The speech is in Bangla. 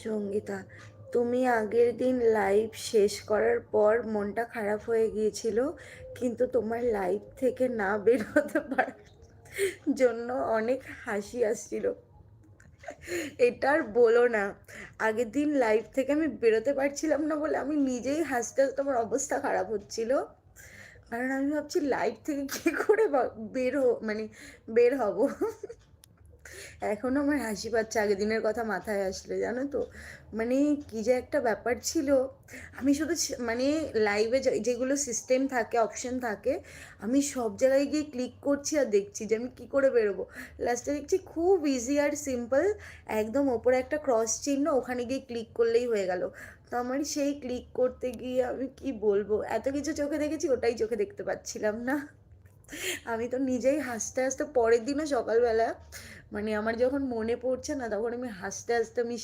সঙ্গীতা, তুমি আগের দিন লাইভ শেষ করার পর মনটা খারাপ হয়ে গিয়েছিল, কিন্তু তোমার লাইভ থেকে না বের হতে পারার জন্য অনেক হাসি আসছিল। এটা আর বলো না। আগের দিন লাইভ থেকে আমি বেরোতে পারছিলাম না বলে আমি নিজেই হাসতে হাসতে আমার অবস্থা খারাপ হচ্ছিল। কারণ আমি ভাবছি লাইভ থেকে কি করে মানে বের হব। এখনো আমার হাসি পাচ্ছে আগের দিনের কথা মাথায় আসলে, জানো তো। মানে কি যে একটা ব্যাপার ছিল। আমি শুধু মানে লাইভে যেগুলো সিস্টেম থাকে, অপশন থাকে, আমি সব জায়গায় গিয়ে ক্লিক করছি আর দেখছি যে আমি কি করে বেরোবো। লাস্টে দেখছি খুব ইজি আর সিম্পল, একদম ওপরে একটা ক্রস চিহ্ন, ওখানে গিয়ে ক্লিক করলেই হয়ে গেল। তো আমার সেই ক্লিক করতে গিয়ে আমি কি বলবো, এত কিছু চোখে দেখেছি, ওটাই চোখে দেখতে পাচ্ছিলাম না। আমি তো নিজেই হাসতে হাসতে পরের দিনও সকালবেলা, মানে আমার যখন মনে পড়ছে না তখন আমি হাসতে হাসতে আমি